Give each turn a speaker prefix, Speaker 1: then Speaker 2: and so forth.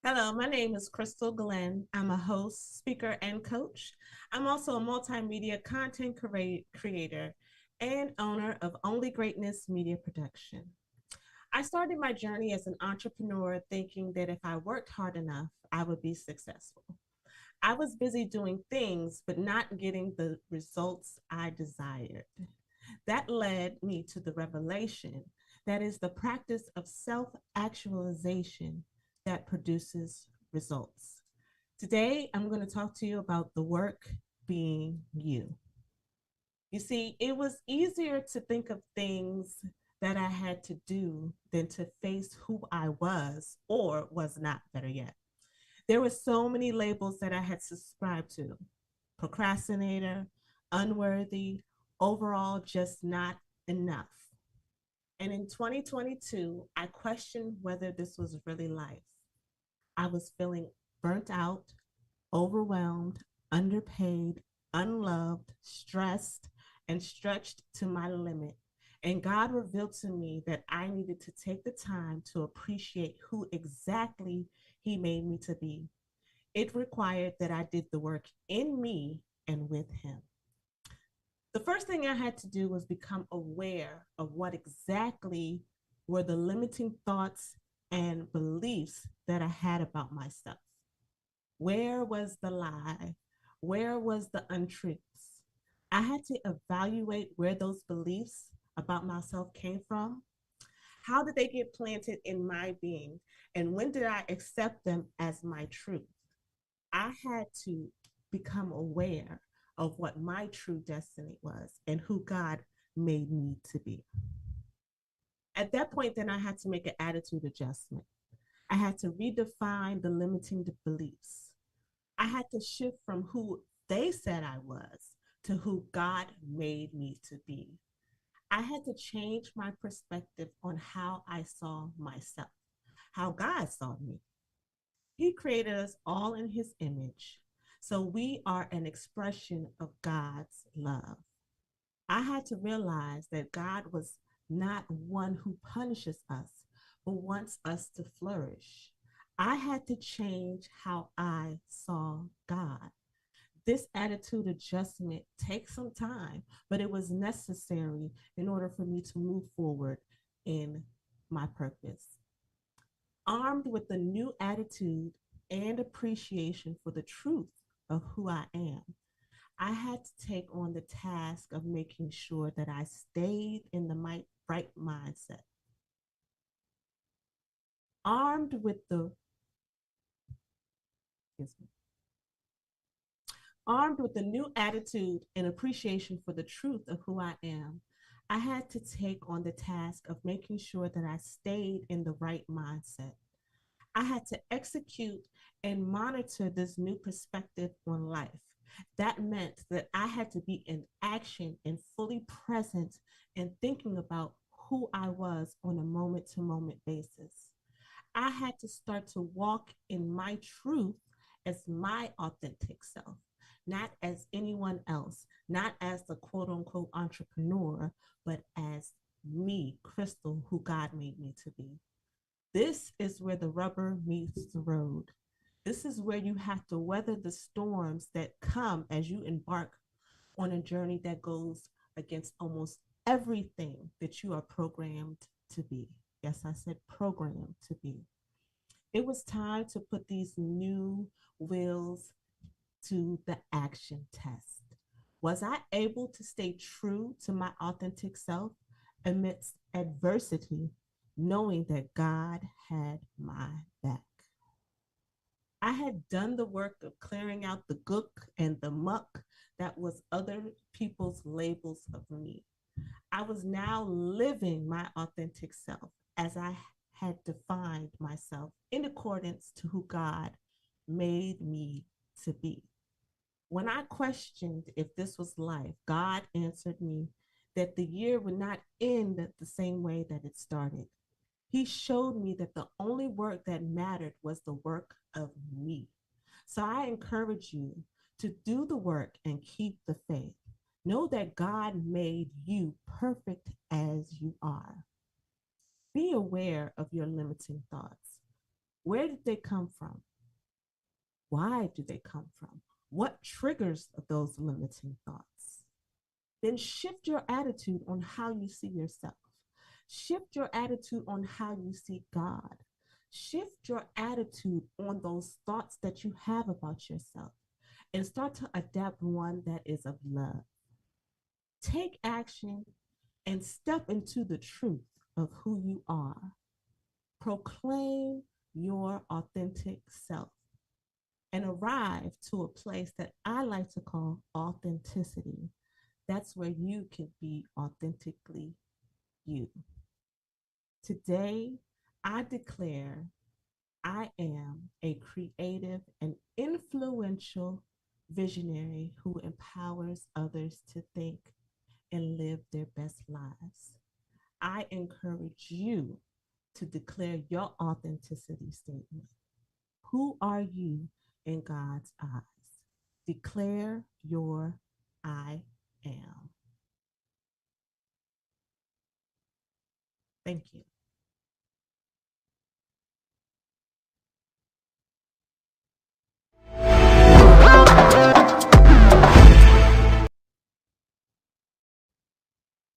Speaker 1: Hello, my name is Krystal Glenn. I'm a host, speaker, and coach. I'm also a multimedia content creator and owner of Only Greatness Media Production. I started my journey as an entrepreneur thinking that if I worked hard enough, I would be successful. I was busy doing things, but not getting the results I desired. That led me to the revelation that is the practice of self actualization that produces results. Today, I'm going to talk to you about the work being you. You see, it was easier to think of things that I had to do than to face who I was or was not, better yet. There were so many labels that I had subscribed to: procrastinator, unworthy, overall, just not enough. And in 2022, I questioned whether this was really life. I was feeling burnt out, overwhelmed, underpaid, unloved, stressed, and stretched to my limit. And God revealed to me that I needed to take the time to appreciate who exactly He made me to be. It required that I did the work in me and with Him. The first thing I had to do was become aware of what exactly were the limiting thoughts and beliefs that I had about myself. Where was the lie? Where was the untruths? I had to evaluate where those beliefs about myself came from. How did they get planted in my being? And when did I accept them as my truth? I had to become aware of what my true destiny was and who God made me to be. At that point, then I had to make an attitude adjustment. I had to redefine the limiting beliefs. I had to shift from who they said I was to who God made me to be. I had to change my perspective on how I saw myself, how God saw me. He created us all in His image. So we are an expression of God's love. I had to realize that God was not one who punishes us, but wants us to flourish. I had to change how I saw God. This attitude adjustment takes some time, but it was necessary in order for me to move forward in my purpose. Armed with a new attitude and appreciation for the truth of who I am, I had to take on the task of making sure that I stayed in the right mindset. Armed with the excuse me, Armed with a new attitude and appreciation for the truth of who I am, I had to take on the task of making sure that I stayed in the right mindset. I had to execute and monitor this new perspective on life. That meant that I had to be in action and fully present and thinking about who I was on a moment to moment basis. I had to start to walk in my truth as my authentic self, not as anyone else, not as the quote unquote entrepreneur, but as me, Krystal, who God made me to be. This is where the rubber meets the road. This is where you have to weather the storms that come as you embark on a journey that goes against almost everything that you are programmed to be. Yes, I said programmed to be. It was time to put these new wills to the action test. Was I able to stay true to my authentic self amidst adversity, knowing that God had my back? I had done the work of clearing out the gook and the muck that was other people's labels of me. I was now living my authentic self as I had defined myself in accordance to who God made me to be. When I questioned if this was life, God answered me that the year would not end the same way that it started. He showed me that the only work that mattered was the work of me. So I encourage you to do the work and keep the faith. Know that God made you perfect as you are. Be aware of your limiting thoughts. Where did they come from? Why do they come from? What triggers those limiting thoughts? Then shift your attitude on how you see yourself. Shift your attitude on how you see God. Shift your attitude on those thoughts that you have about yourself and start to adapt one that is of love. Take action and step into the truth of who you are. Proclaim your authentic self and arrive to a place that I like to call authenticity. That's where you can be authentically you. Today, I declare I am a creative and influential visionary who empowers others to think and live their best lives. I encourage you to declare your authenticity statement. Who are you in God's eyes? Declare your I am. Thank you.